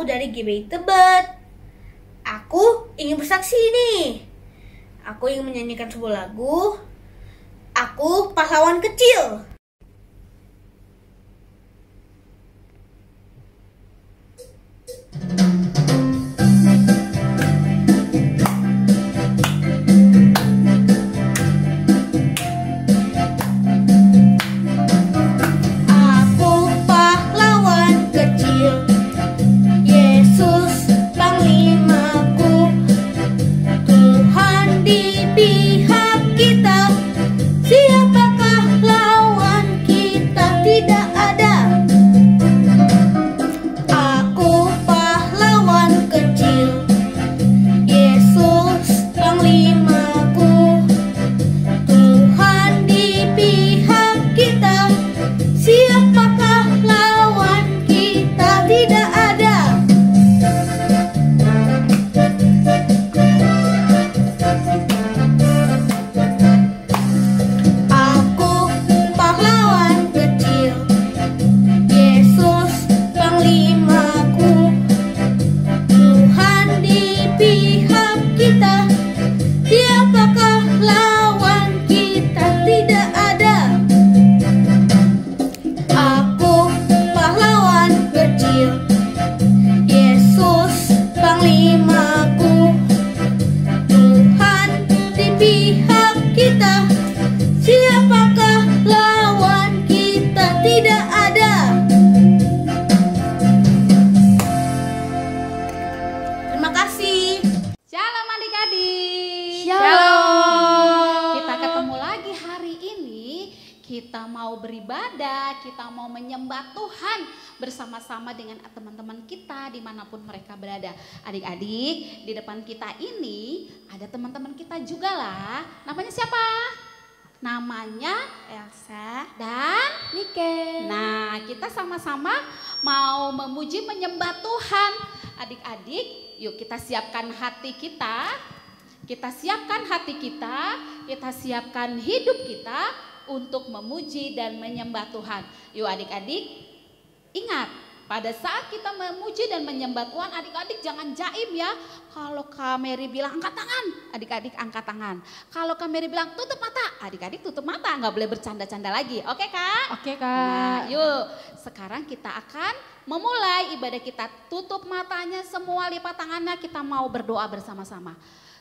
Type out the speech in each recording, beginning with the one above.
dari GBI Tebet. Aku ingin bersaksi nih. Aku ingin menyanyikan sebuah lagu. Aku pahlawan kecil. Kita mau beribadah, kita mau menyembah Tuhan bersama-sama dengan teman-teman kita dimanapun mereka berada. Adik-adik, di depan kita ini ada teman-teman kita juga lah. Namanya siapa? Namanya Elsa dan Nike. Nah, kita sama-sama mau memuji menyembah Tuhan. Adik-adik, yuk kita siapkan hati kita. Kita siapkan hati kita, kita siapkan hidup kita untuk memuji dan menyembah Tuhan. Yuk adik-adik, ingat pada saat kita memuji dan menyembah Tuhan, adik-adik jangan jaim ya. Kalau Kak Mary bilang angkat tangan, adik-adik angkat tangan. Kalau Kak Mary bilang tutup mata, adik-adik tutup mata, nggak boleh bercanda-canda lagi. Oke Kak? Oke Kak. Nah, yuk sekarang kita akan memulai ibadah kita. Tutup matanya semua, lipat tangannya, kita mau berdoa bersama-sama.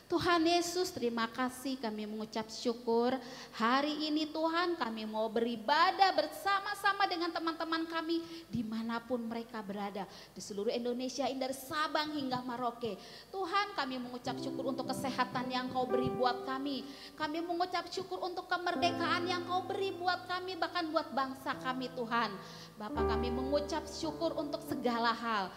Tuhan Yesus, terima kasih, kami mengucap syukur hari ini Tuhan, kami mau beribadah bersama-sama dengan teman-teman kami dimanapun mereka berada di seluruh Indonesia, dari Sabang hingga Merauke. Tuhan, kami mengucap syukur untuk kesehatan yang Kau beri buat kami. Kami mengucap syukur untuk kemerdekaan yang Kau beri buat kami, bahkan buat bangsa kami Tuhan. Bapa, kami mengucap syukur untuk segala hal.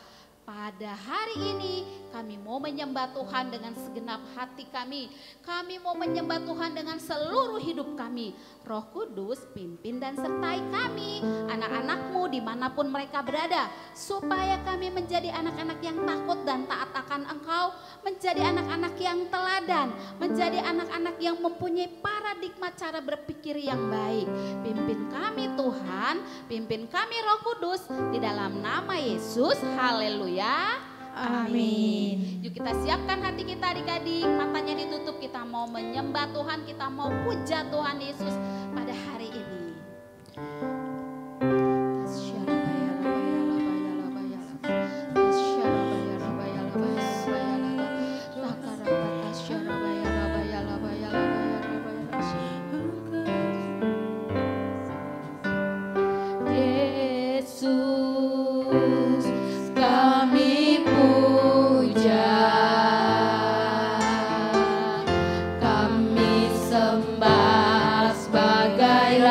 Pada hari ini kami mau menyembah Tuhan dengan segenap hati kami. Kami mau menyembah Tuhan dengan seluruh hidup kami. Roh Kudus pimpin dan sertai kami, anak-anak-Mu dimanapun mereka berada. Supaya kami menjadi anak-anak yang takut dan taat akan Engkau. Menjadi anak-anak yang teladan. Menjadi anak-anak yang mempunyai paradigma cara berpikir yang baik. Pimpin kami Tuhan, pimpin kami Roh Kudus di dalam nama Yesus. Haleluya. Amin. Yuk kita siapkan hati kita adik-adik, matanya ditutup, kita mau menyembah Tuhan, kita mau puja Tuhan Yesus pada hari ini. Kami sembah sebagai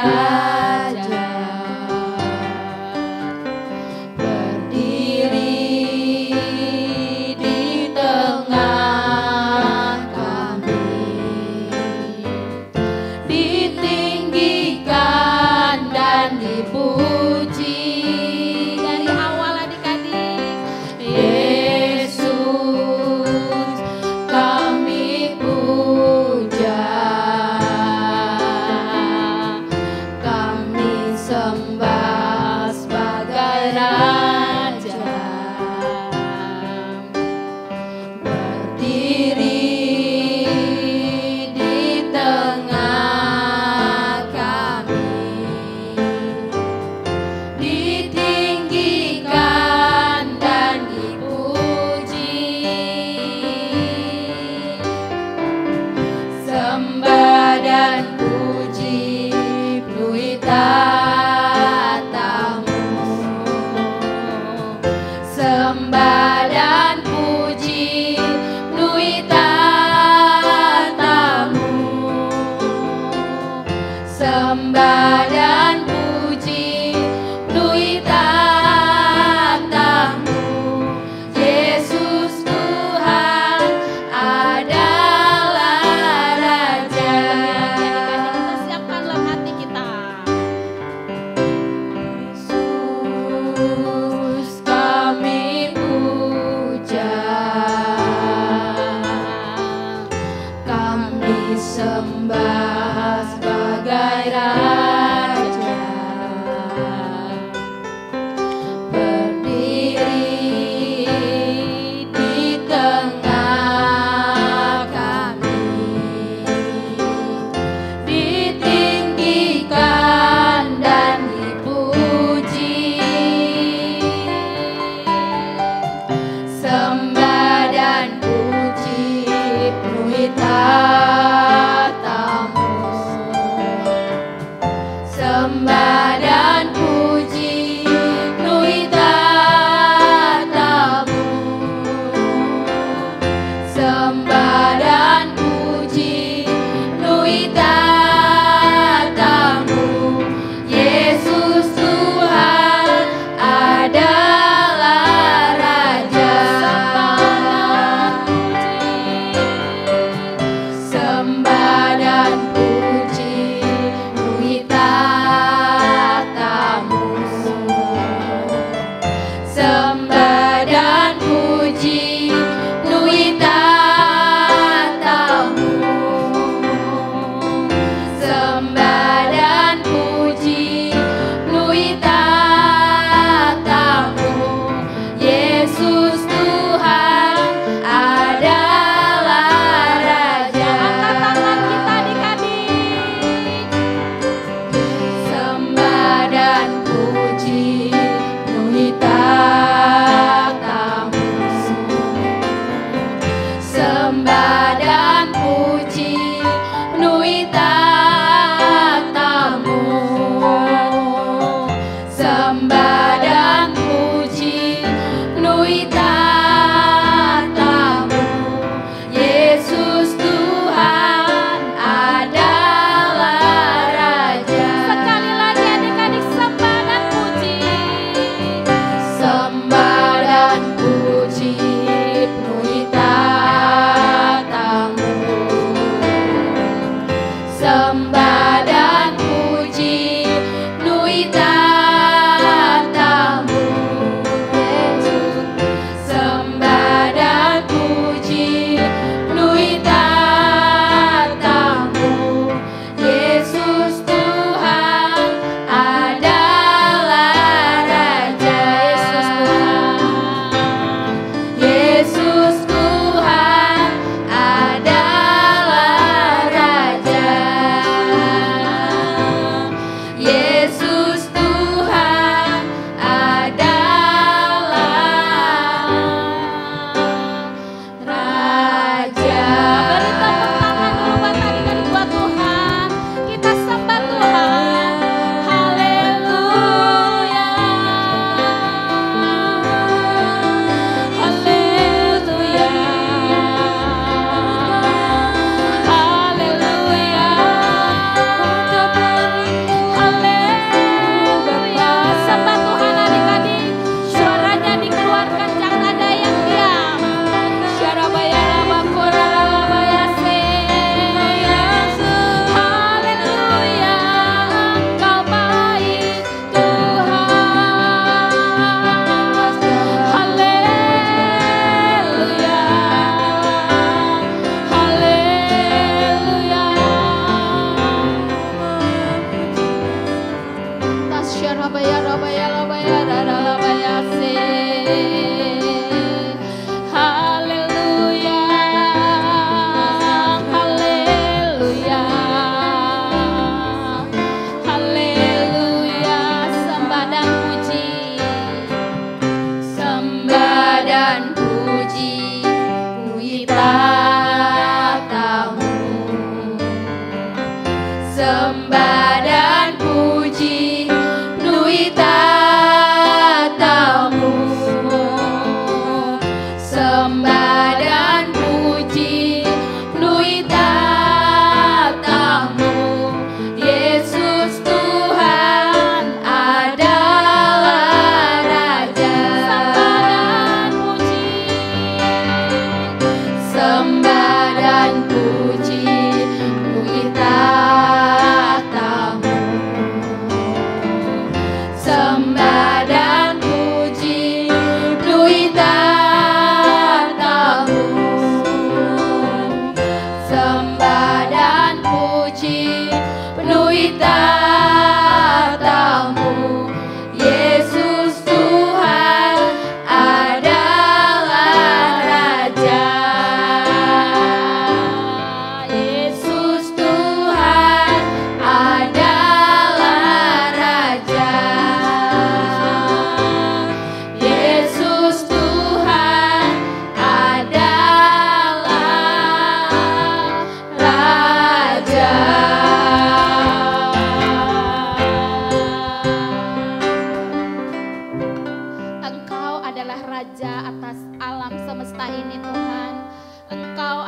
sembah sebagai Raja, berdiri di tengah kami, ditinggikan dan dipuji, sembah dan puji penuhi tatamu, sembah dan puji penuhi tatamu, sembah dan puji penuhi tatamu. Yesus Tuhan adalah Raja, sembah dan puji penuhi tatamu, sembah dan puji penuhi tatamu, sembah dan puji penuhi tatamu. Yesus Tuhan adalah Raja. Angkat tangan kita adik-adik. Sembah dan puji penuhi tatamu, sembah dan puji penuhi tatamu, sembah dan puji penuhi tatamu. Yesus Tuhan adalah Raja. Sekali lagi adik-adik, sembah dan puji. Sembah dan puji penuhi tatamu, sembah dan puji penuhi tatamu. Sembah dan puji penuhi tatamu. Yesus Tuhan adalah Raja. Yesus Tuhan adalah Raja. Yesus Tuhan adalah Raja. Beri tepuk tangan dulu buat adik-adik, buat Tuhan. Kita sembah Tuhan. Haleluya. Haleluya. Haleluya. Haleluya. Sembah Tuhan adik-adik. Suaranya dikeluarkan, jangan ada yang diam. Haleluya, Engkau baik Tuhan. Haleluya, haleluya. Tasyarabaya rabaya rabaya rabaya se. Haleluya, haleluya, haleluya. Sembah dan puji, Sembah dan puji penuhi tatamu, sembah dan puji penuhi tatamu, sembah dan puji penuhi tatamu. Yesus Tuhan adalah Raja. sembah dan puji. Sembah dan puji penuhi tatamu, sembah dan puji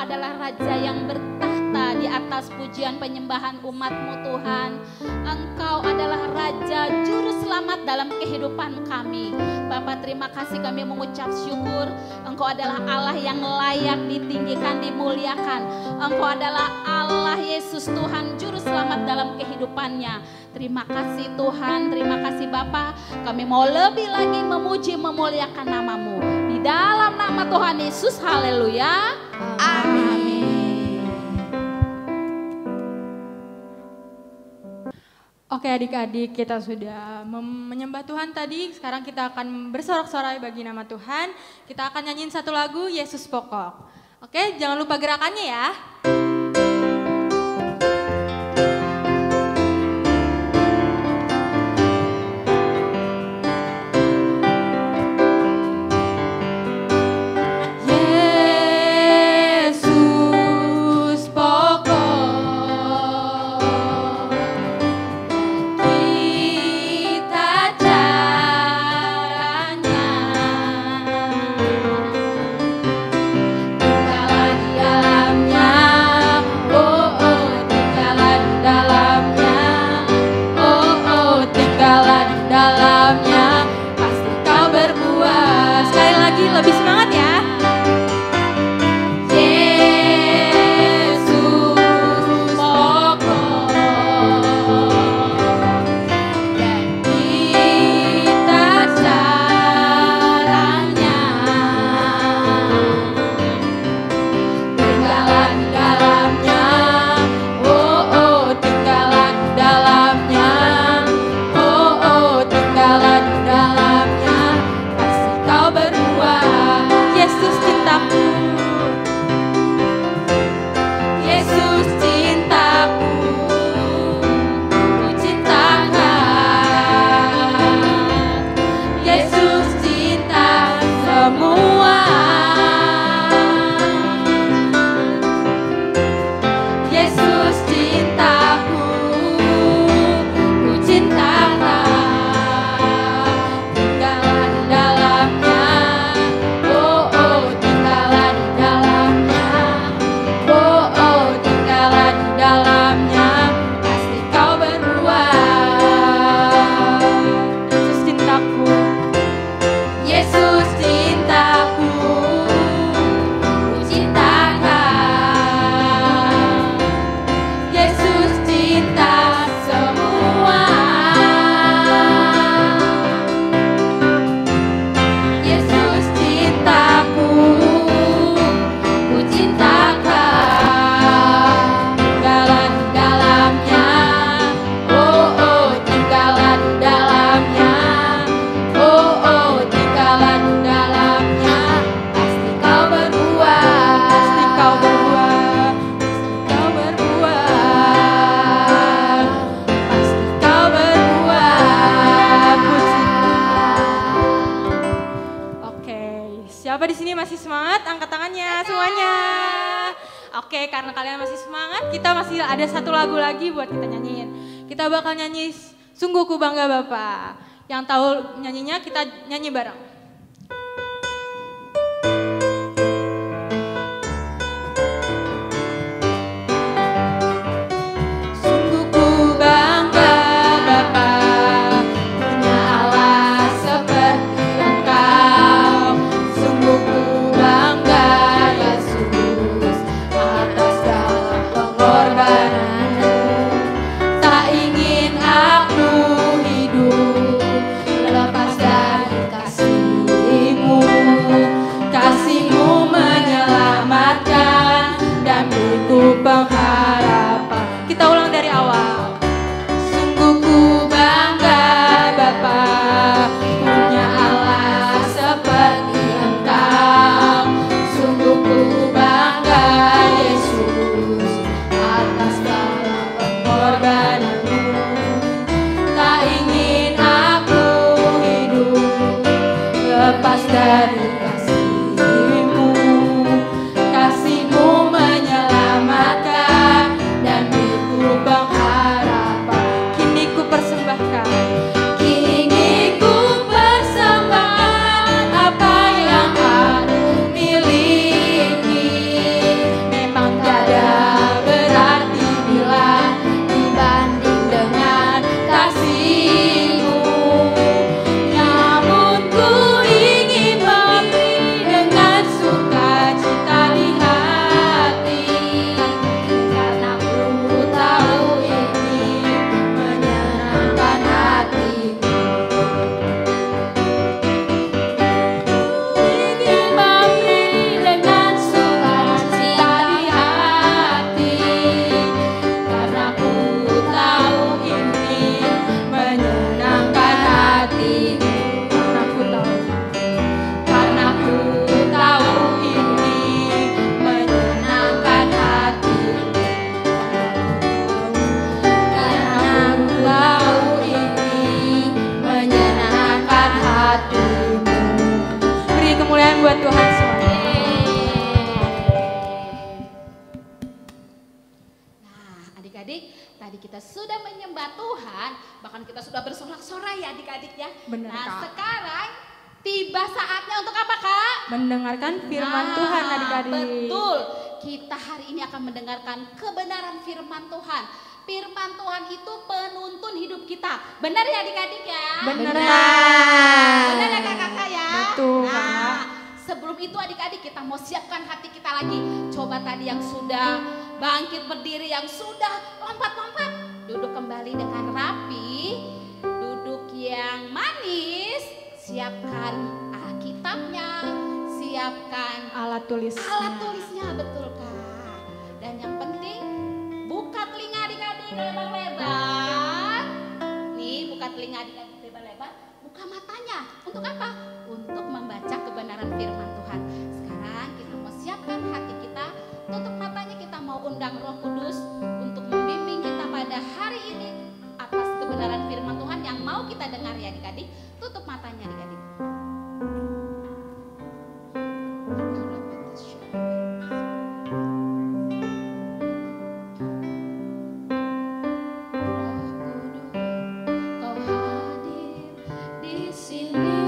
adalah Raja yang bertahta di atas pujian penyembahan umat-Mu Tuhan. Engkau adalah Raja Juru Selamat dalam kehidupan kami. Bapa, terima kasih, kami mengucap syukur. Engkau adalah Allah yang layak ditinggikan, dimuliakan. Engkau adalah Allah Yesus Tuhan Juru Selamat dalam kehidupannya. Terima kasih Tuhan, terima kasih Bapa. Kami mau lebih lagi memuji, memuliakan nama-Mu. Di dalam nama Tuhan Yesus, haleluya. Amin. Oke adik-adik, kita sudah menyembah Tuhan tadi. Sekarang kita akan bersorak-sorai bagi nama Tuhan. Kita akan nyanyiin satu lagu, Yesus Pokok. Oke, jangan lupa gerakannya ya. Lebih semangat ya. Yesus pokok dan kita caranya, tinggallah di dalamnya, tinggallah di dalamnya, tinggallah di dalamnya, pasti kau berbuah. Yesus cintaku, Yesus cintaku, ku cintakan. Yesus cinta semua. Yesus cintaku, ku cintakan. Tinggallah di dalamnya. Tinggallah di dalamnya, pasti kau berbuah. Yesus cintaku, Yesus cintaku, ku cintakan. Yesus cinta semua. Yesus cintaku, ku cintakan. Tinggallah di dalamnya, tinggallah di dalamnya, tinggallah di dalamnya, pasti kau berbuah, pasti kau berbuah, pasti kau berbuah, pasti kau berbuah. Puji. Oke, siapa di sini masih semangat? Angkat tangannya semuanya. Oke, karena kalian masih semangat, kita masih ada satu lagu lagi buat kita nyanyiin. Kita bakal nyanyi Sungguh Ku Bangga Bapa. Yang tahu nyanyinya kita nyanyi bareng. Sungguh ku bangga Bapa, punya Allah seperti Engkau. Sungguh ku bangga Yesus, atas segala pengorbananmu. Tak ingin aku hidup lepas dari kasih adik-adik, tadi kita sudah menyembah Tuhan, bahkan kita sudah bersorak-sorai ya adik-adik ya. Benar, Nah Kak. sekarang tiba saatnya untuk apa Kak? Mendengarkan firman Tuhan adik-adik. Betul, kita hari ini akan mendengarkan kebenaran firman Tuhan. Firman Tuhan itu penuntun hidup kita. Benar ya adik-adik ya? Benar. Benar ya kakak-kakak ya? Betul, Nah, Kak. sebelum itu adik-adik kita mau siapkan hati kita lagi. Coba tadi yang sudah bangkit berdiri, yang sudah lompat-lompat, duduk kembali dengan rapi, duduk yang manis, siapkan Alkitabnya, siapkan Alat tulisnya. alat tulisnya, betul Kak. Dan yang penting buka telinga adik-adik lebar-lebar. Nih, buka telinga adik-adik lebar-lebar, buka matanya. Untuk apa? Untuk membaca kebenaran firman Tuhan. Sekarang kita mau siapkan hati kita, tutup matanya, kita mau undang Roh Kudus untuk membimbing kita pada hari ini atas kebenaran firman Tuhan yang mau kita dengar ya adik-adik. Tutup matanya adik-adik. Kau hadir di sini,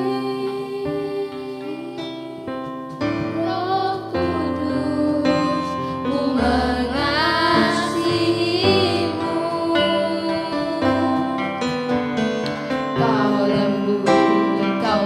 Roh Kudus, ku mengasihimu. Kau lembut, kau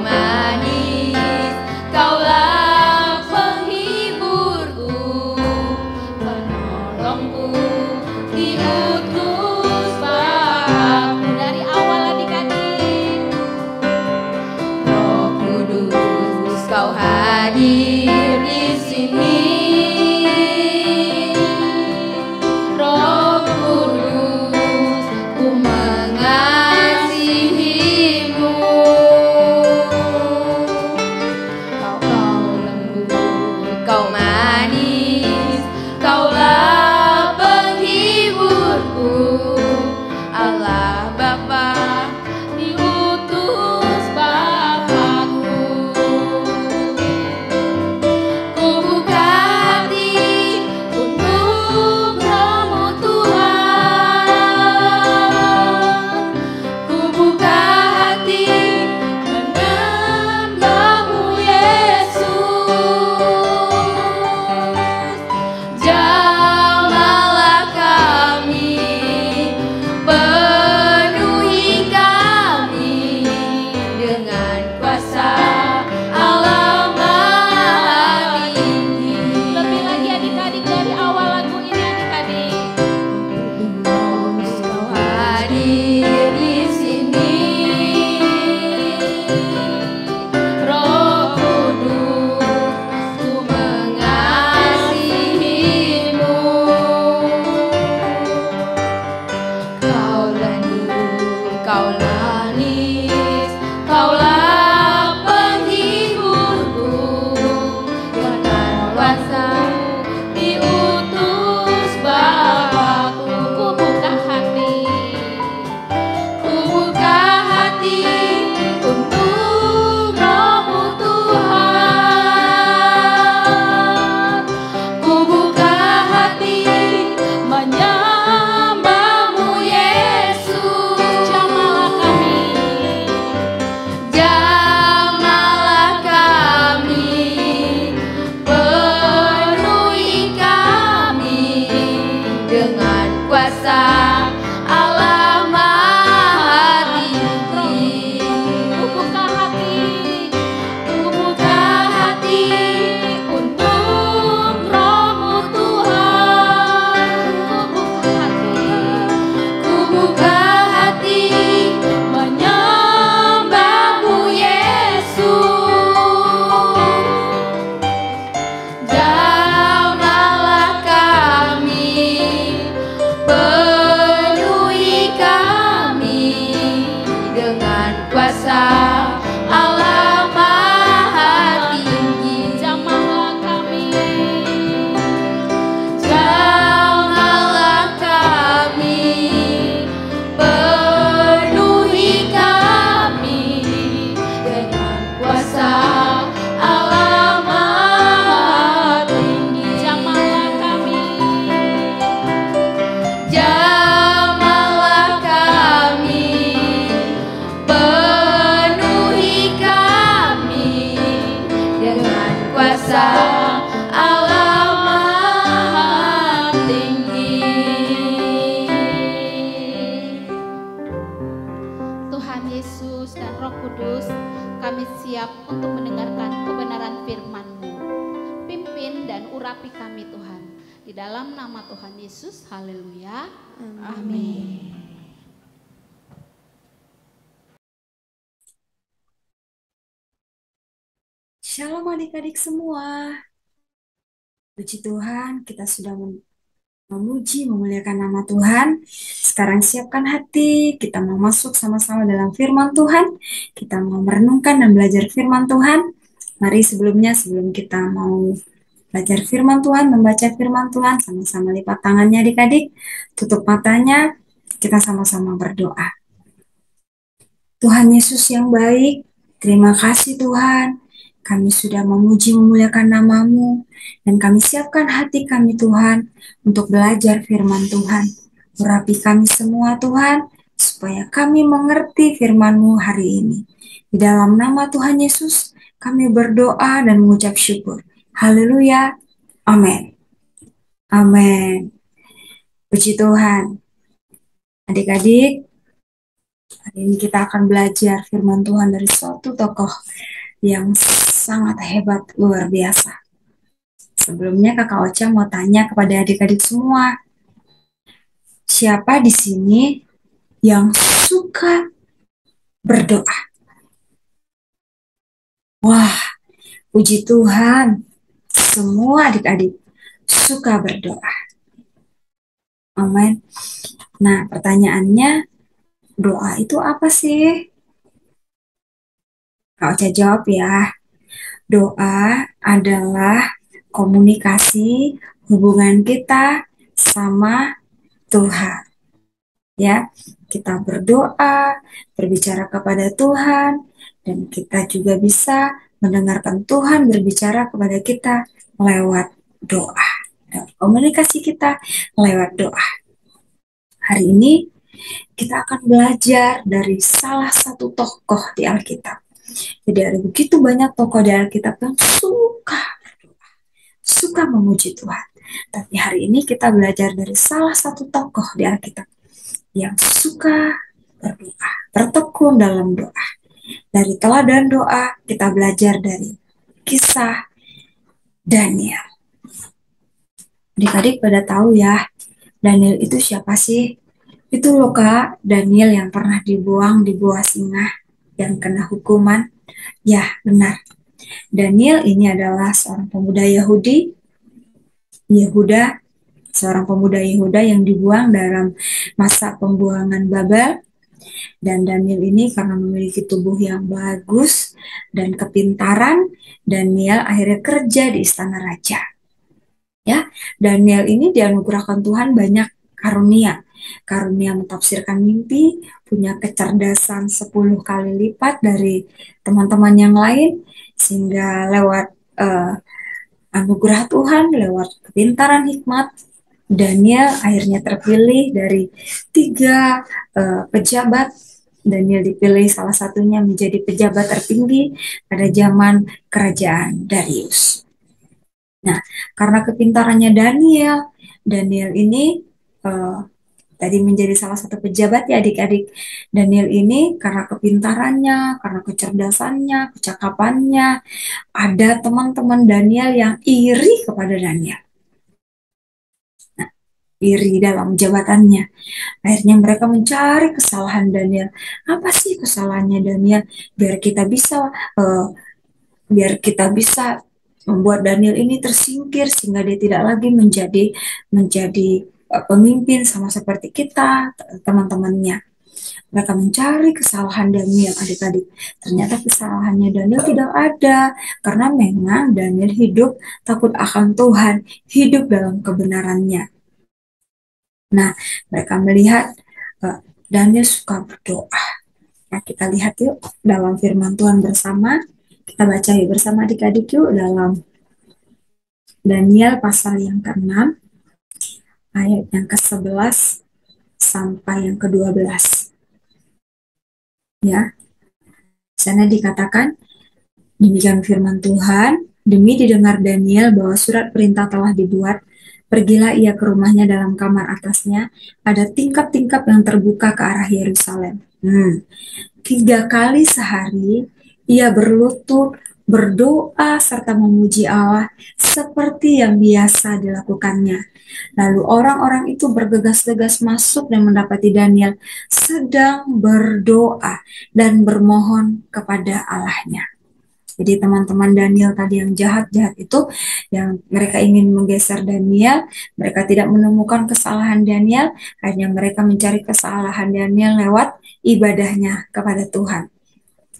untuk mendengarkan kebenaran firman-Mu. Pimpin dan urapi kami Tuhan. Di dalam nama Tuhan Yesus, haleluya. Amin. Shalom adik-adik semua. Puji Tuhan, kita sudah memuji, memuliakan nama Tuhan. Sekarang siapkan hati, kita mau masuk sama-sama dalam firman Tuhan. Kita mau merenungkan dan belajar firman Tuhan. Mari sebelum kita mau belajar firman Tuhan, membaca firman Tuhan, sama-sama lipat tangannya adik-adik, tutup matanya, kita sama-sama berdoa. Tuhan Yesus yang baik, terima kasih Tuhan. Kami sudah memuji memuliakan nama-Mu, dan kami siapkan hati kami Tuhan untuk belajar firman Tuhan. Urapi kami semua Tuhan, supaya kami mengerti firman-Mu hari ini. Di dalam nama Tuhan Yesus, kami berdoa dan mengucap syukur. Haleluya, amin. Amin. Puji Tuhan. Adik-adik, hari ini kita akan belajar firman Tuhan dari suatu tokoh yang sangat hebat, luar biasa. Sebelumnya Kakak Ocha mau tanya kepada adik-adik semua, siapa di sini yang suka berdoa? Wah, puji Tuhan, semua adik-adik suka berdoa. Amin. Nah, pertanyaannya, doa itu apa sih? Kak Ocha jawab ya. Doa adalah komunikasi hubungan kita sama Tuhan. Ya, kita berdoa, berbicara kepada Tuhan, dan kita juga bisa mendengarkan Tuhan berbicara kepada kita lewat doa. Dan komunikasi kita lewat doa. Hari ini kita akan belajar dari salah satu tokoh di Alkitab. Jadi ada begitu banyak tokoh di Alkitab yang suka memuji Tuhan. Tapi hari ini kita belajar dari salah satu tokoh di Alkitab yang suka berdoa, bertekun dalam doa. Dari teladan doa, kita belajar dari kisah Daniel. Adik-adik pada tahu ya, Daniel itu siapa sih? Itu loh Kak, Daniel yang pernah dibuang di bawah singa, yang kena hukuman. Ya, benar. Daniel ini adalah seorang pemuda seorang pemuda Yehuda yang dibuang dalam masa pembuangan Babel. Dan Daniel ini karena memiliki tubuh yang bagus dan kepintaran, Daniel akhirnya kerja di istana raja. Ya, Daniel ini dianugerahkan Tuhan banyak karunia mentafsirkan mimpi, punya kecerdasan 10 kali lipat dari teman-teman yang lain, sehingga lewat anugerah Tuhan, lewat kepintaran hikmat, Daniel akhirnya terpilih dari 3 pejabat. Daniel dipilih salah satunya menjadi pejabat tertinggi pada zaman kerajaan Darius. Nah, karena kepintarannya Daniel ini tadi menjadi salah satu pejabat ya adik-adik. Daniel ini karena kepintarannya, karena kecerdasannya, kecakapannya, ada teman-teman Daniel yang iri kepada Daniel. Nah, iri dalam jabatannya. Akhirnya mereka mencari kesalahan Daniel. Apa sih kesalahannya Daniel? Biar kita bisa membuat Daniel ini tersingkir sehingga dia tidak lagi menjadi pemimpin sama seperti kita, teman-temannya. Mereka mencari kesalahan Daniel, adik-adik. Ternyata kesalahannya Daniel tidak ada, karena memang Daniel hidup takut akan Tuhan, hidup dalam kebenarannya. Nah, mereka melihat Daniel suka berdoa. Nah, kita lihat yuk dalam firman Tuhan bersama. Kita baca yuk bersama adik-adik yuk dalam Daniel pasal yang ke-6, ayat yang ke-11 sampai yang ke-12. Ya, di sana dikatakan, demikian firman Tuhan, demi didengar Daniel bahwa surat perintah telah dibuat, pergilah ia ke rumahnya dalam kamar atasnya, ada tingkap-tingkap yang terbuka ke arah Yerusalem. 3 kali sehari Ia berlutut, berdoa, serta memuji Allah seperti yang biasa dilakukannya. Lalu orang-orang itu bergegas-gegas masuk dan mendapati Daniel sedang berdoa dan bermohon kepada Allahnya. Jadi teman-teman Daniel tadi yang jahat-jahat itu, yang mereka ingin menggeser Daniel, mereka tidak menemukan kesalahan Daniel, hanya mereka mencari kesalahan Daniel lewat ibadahnya kepada Tuhan.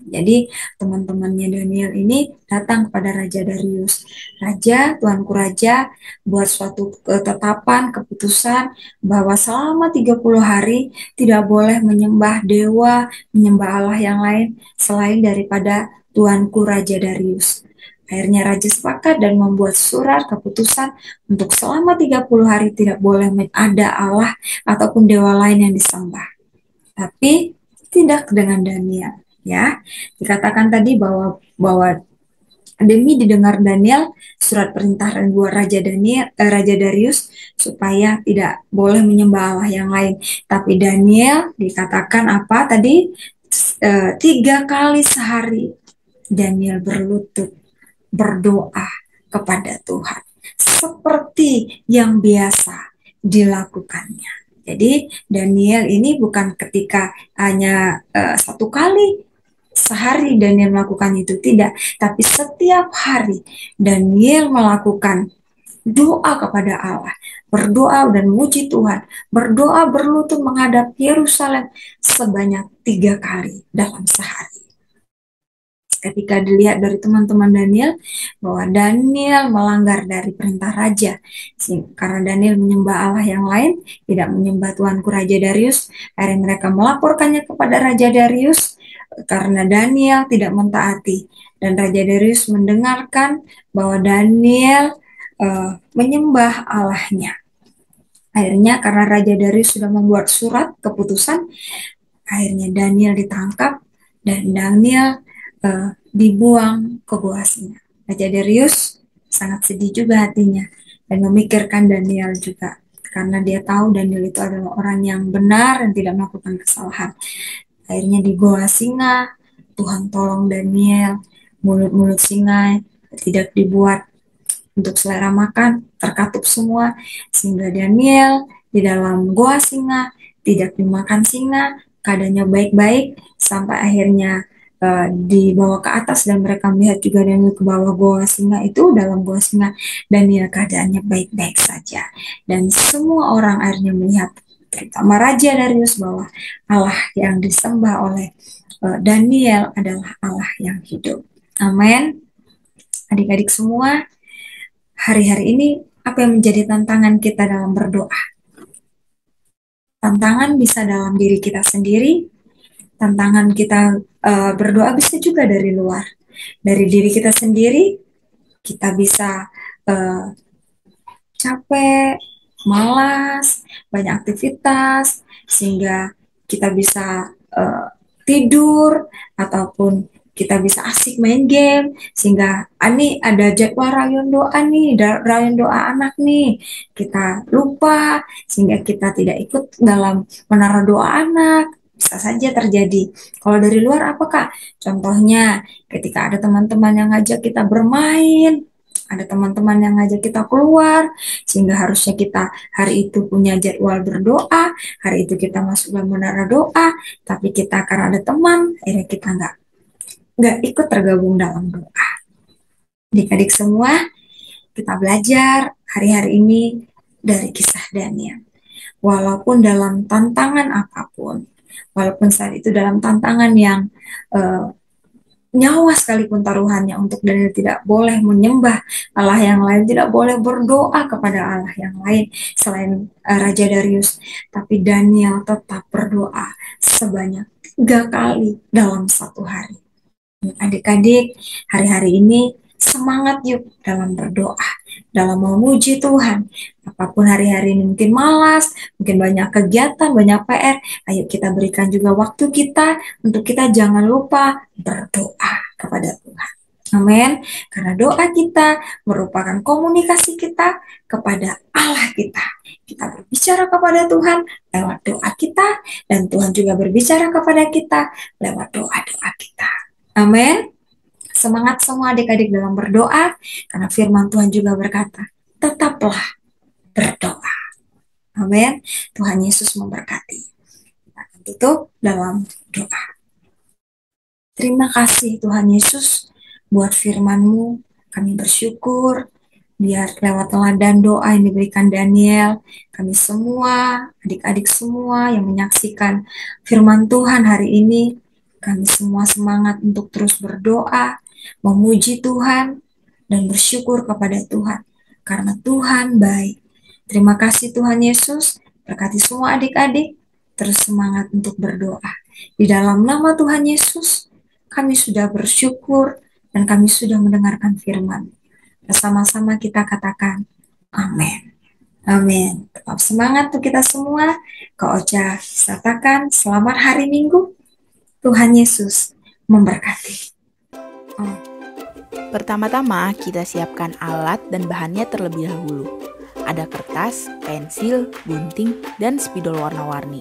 Jadi teman-temannya Daniel ini datang kepada Raja Darius. Raja, Tuanku Raja, buat suatu ketetapan, keputusan bahwa selama 30 hari tidak boleh menyembah dewa, menyembah Allah yang lain selain daripada Tuanku Raja Darius. Akhirnya Raja sepakat dan membuat surat keputusan untuk selama 30 hari tidak boleh ada Allah ataupun dewa lain yang disembah. Tapi tidak dengan Daniel. Ya, dikatakan tadi bahwa demi didengar Daniel surat perintah buat Raja Darius supaya tidak boleh menyembah Allah yang lain. Tapi Daniel dikatakan apa tadi? 3 kali sehari Daniel berlutut berdoa kepada Tuhan seperti yang biasa dilakukannya. Jadi Daniel ini bukan ketika hanya 1 kali sehari Daniel melakukan itu, tidak, tapi setiap hari Daniel melakukan doa kepada Allah, berdoa dan memuji Tuhan, berdoa berlutut menghadap Yerusalem sebanyak 3 kali dalam sehari. Ketika dilihat dari teman-teman Daniel bahwa Daniel melanggar dari perintah raja, karena Daniel menyembah Allah yang lain, tidak menyembah Tuanku Raja Darius, akhirnya mereka melaporkannya kepada Raja Darius karena Daniel tidak mentaati, dan Raja Darius mendengarkan bahwa Daniel menyembah Allahnya. Akhirnya karena Raja Darius sudah membuat surat keputusan, akhirnya Daniel ditangkap dan Daniel dibuang ke gua singa. Raja Darius sangat sedih juga hatinya dan memikirkan Daniel juga, karena dia tahu Daniel itu adalah orang yang benar dan tidak melakukan kesalahan. Akhirnya di gua singa, Tuhan tolong Daniel, mulut-mulut singa tidak dibuat untuk selera makan, terkatup semua, sehingga Daniel di dalam gua singa tidak dimakan singa, keadaannya baik-baik, sampai akhirnya dibawa ke atas dan mereka melihat juga Daniel ke bawah gua singa itu, dalam gua singa Daniel keadaannya baik-baik saja, dan semua orang akhirnya melihat, terutama Raja Darius, bahwa Allah yang disembah oleh Daniel adalah Allah yang hidup. Amin. Adik-adik semua, hari-hari ini apa yang menjadi tantangan kita dalam berdoa? Tantangan bisa dalam diri kita sendiri, tantangan kita berdoa bisa juga dari luar. Dari diri kita sendiri, kita bisa capek, malas, banyak aktivitas, sehingga kita bisa tidur, ataupun kita bisa asik main game, sehingga ani ada jadwal rayon doa nih, rayon doa anak nih, kita lupa, sehingga kita tidak ikut dalam menara doa anak. Bisa saja terjadi. Kalau dari luar apa Kak? Contohnya ketika ada teman-teman yang ngajak kita bermain, ada teman-teman yang ngajak kita keluar, sehingga harusnya kita hari itu punya jadwal berdoa, hari itu kita masuk dalam menara doa, tapi kita karena ada teman, akhirnya kita nggak ikut tergabung dalam doa. Adik-adik semua, kita belajar hari-hari ini dari kisah Daniel. Walaupun dalam tantangan apapun, walaupun saat itu dalam tantangan yang nyawa sekalipun taruhannya untuk Daniel tidak boleh menyembah Allah yang lain, tidak boleh berdoa kepada Allah yang lain selain Raja Darius, tapi Daniel tetap berdoa sebanyak 3 kali dalam 1 hari. Adik-adik, hari-hari ini semangat yuk dalam berdoa, dalam memuji Tuhan. Apapun hari-hari ini mungkin malas, mungkin banyak kegiatan, banyak PR, ayo kita berikan juga waktu kita untuk kita jangan lupa berdoa kepada Tuhan. Amin. Karena doa kita merupakan komunikasi kita kepada Allah kita. Kita berbicara kepada Tuhan lewat doa kita, dan Tuhan juga berbicara kepada kita lewat doa-doa kita. Amin. Semangat semua adik-adik dalam berdoa, karena firman Tuhan juga berkata, tetaplah berdoa. Amin. Tuhan Yesus memberkati. Kita akan tutup dalam doa. Terima kasih Tuhan Yesus buat firman-Mu. Kami bersyukur biar lewat teladan doa yang diberikan Daniel, kami semua, adik-adik semua yang menyaksikan firman Tuhan hari ini, kami semua semangat untuk terus berdoa, memuji Tuhan, dan bersyukur kepada Tuhan, karena Tuhan baik. Terima kasih Tuhan Yesus, berkati semua adik-adik, terus semangat untuk berdoa. Di dalam nama Tuhan Yesus, kami sudah bersyukur dan kami sudah mendengarkan firman. Bersama-sama kita katakan, amin. Amin. Tetap semangat untuk kita semua. Kak Ocha katakan, selamat hari Minggu. Tuhan Yesus memberkati. Amin. Pertama-tama kita siapkan alat dan bahannya terlebih dahulu. Ada kertas, pensil, gunting, dan spidol warna-warni.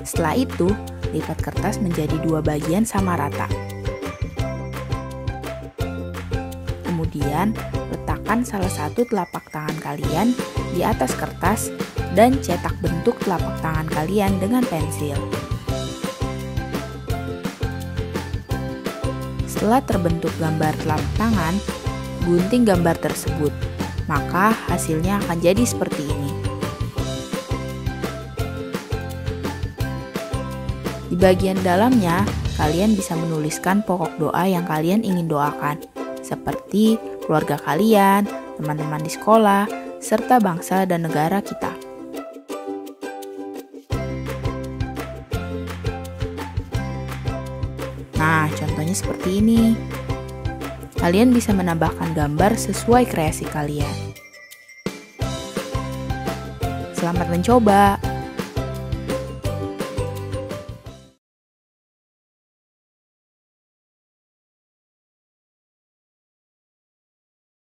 Setelah itu, lipat kertas menjadi 2 bagian sama rata. Kemudian, letakkan salah satu telapak tangan kalian di atas kertas dan cetak bentuk telapak tangan kalian dengan pensil. Setelah terbentuk gambar telapak tangan, gunting gambar tersebut, maka hasilnya akan jadi seperti ini. Di bagian dalamnya, kalian bisa menuliskan pokok doa yang kalian ingin doakan, seperti keluarga kalian, teman-teman di sekolah, serta bangsa dan negara kita. Nah, contohnya seperti ini. Kalian bisa menambahkan gambar sesuai kreasi kalian. Selamat mencoba!